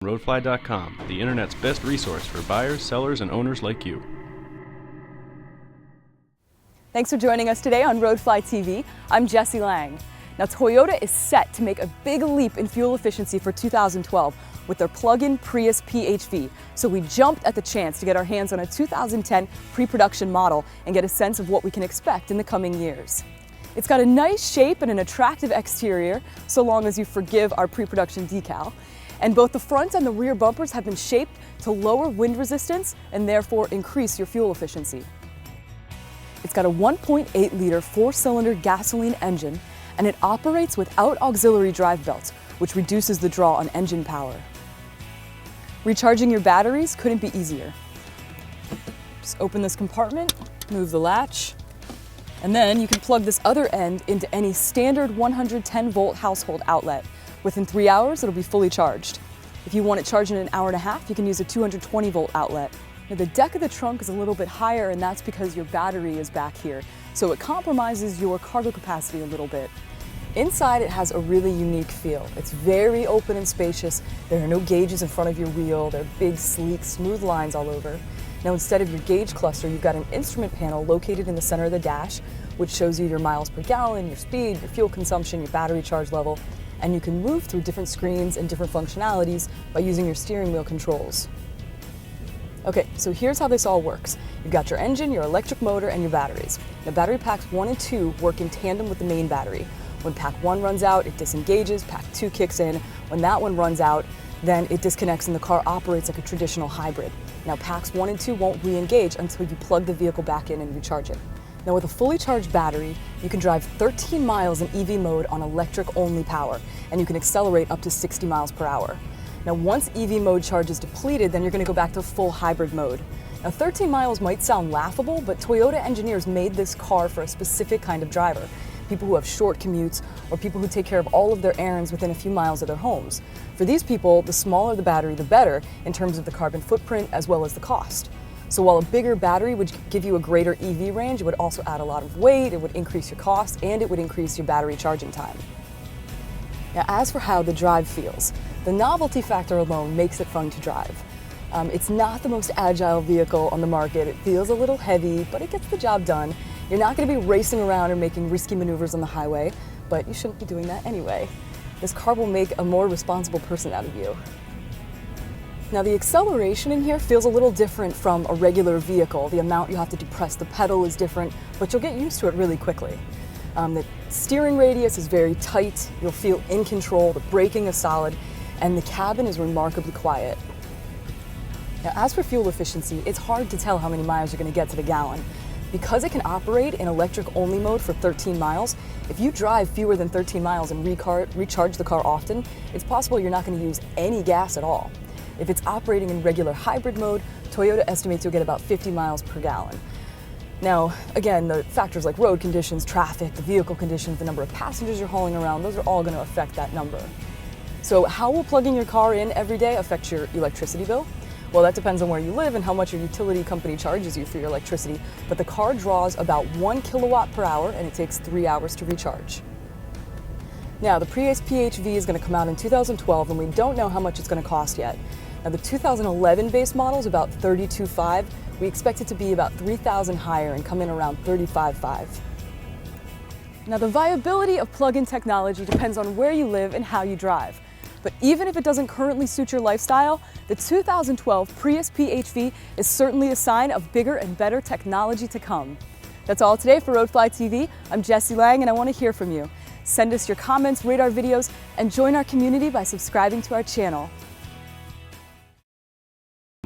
Roadfly.com, the internet's best resource for buyers, sellers, and owners like you. Thanks for joining us today on RoadflyTV. I'm Jessie Lang. Now, Toyota is set to make a big leap in fuel efficiency for 2012 with their plug-in Prius PHV. So we jumped at the chance to get our hands on a 2010 pre-production model and get a sense of what we can expect in the coming years. It's got a nice shape and an attractive exterior, so long as you forgive our pre-production decal. And both the front and the rear bumpers have been shaped to lower wind resistance and therefore increase your fuel efficiency. It's got a 1.8-liter four-cylinder gasoline engine, and it operates without auxiliary drive belts, which reduces the draw on engine power. Recharging your batteries couldn't be easier. Just open this compartment, move the latch, and then you can plug this other end into any standard 110-volt household outlet. Within 3 hours, it'll be fully charged. If you want it charged in an hour and a half, you can use a 220-volt outlet. Now, the deck of the trunk is a little bit higher, and that's because your battery is back here, so it compromises your cargo capacity a little bit. Inside, it has a really unique feel. It's very open and spacious. There are no gauges in front of your wheel. There are big, sleek, smooth lines all over. Now, instead of your gauge cluster, you've got an instrument panel located in the center of the dash, which shows you your miles per gallon, your speed, your fuel consumption, your battery charge level, and you can move through different screens and different functionalities by using your steering wheel controls. Okay, so here's how this all works. You've got your engine, your electric motor, and your batteries. Now, battery packs 1 and 2 work in tandem with the main battery. When pack 1 runs out, it disengages, pack 2 kicks in. When that one runs out, then it disconnects and the car operates like a traditional hybrid. Now, packs 1 and 2 won't re-engage until you plug the vehicle back in and recharge it. Now, with a fully charged battery, you can drive 13 miles in EV mode on electric-only power, and you can accelerate up to 60 miles per hour. Now, once EV mode charge is depleted, then you're going to go back to full hybrid mode. Now, 13 miles might sound laughable, but Toyota engineers made this car for a specific kind of driver. People who have short commutes or people who take care of all of their errands within a few miles of their homes. For these people, the smaller the battery, the better in terms of the carbon footprint as well as the cost. So while a bigger battery would give you a greater EV range, it would also add a lot of weight, it would increase your cost, and it would increase your battery charging time. Now, as for how the drive feels, the novelty factor alone makes it fun to drive. It's not the most agile vehicle on the market. It feels a little heavy, but it gets the job done. You're not going to be racing around or making risky maneuvers on the highway, but you shouldn't be doing that anyway. This car will make a more responsible person out of you. Now, the acceleration in here feels a little different from a regular vehicle. The amount you have to depress the pedal is different, but you'll get used to it really quickly. The steering radius is very tight. You'll feel in control. The braking is solid, and the cabin is remarkably quiet. Now, as for fuel efficiency, it's hard to tell how many miles you're going to get to the gallon. Because it can operate in electric-only mode for 13 miles, if you drive fewer than 13 miles and recharge the car often, it's possible you're not going to use any gas at all. If it's operating in regular hybrid mode, Toyota estimates you'll get about 50 miles per gallon. Now, again, the factors like road conditions, traffic, the vehicle conditions, the number of passengers you're hauling around, those are all going to affect that number. So how will plugging your car in every day affect your electricity bill? Well, that depends on where you live and how much your utility company charges you for your electricity, but the car draws about 1 kilowatt per hour and it takes 3 hours to recharge. Now, the Prius PHV is going to come out in 2012 and we don't know how much it's going to cost yet. Now, the 2011 base model is about $32,500. We expect it to be about $3,000 higher and come in around $35,500. Now, the viability of plug-in technology depends on where you live and how you drive. But even if it doesn't currently suit your lifestyle, the 2012 Prius PHV is certainly a sign of bigger and better technology to come. That's all today for Roadfly TV. I'm Jessie Lang and I want to hear from you. Send us your comments, rate our videos, and join our community by subscribing to our channel.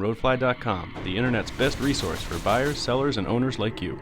Roadfly.com, the internet's best resource for buyers, sellers, and owners like you.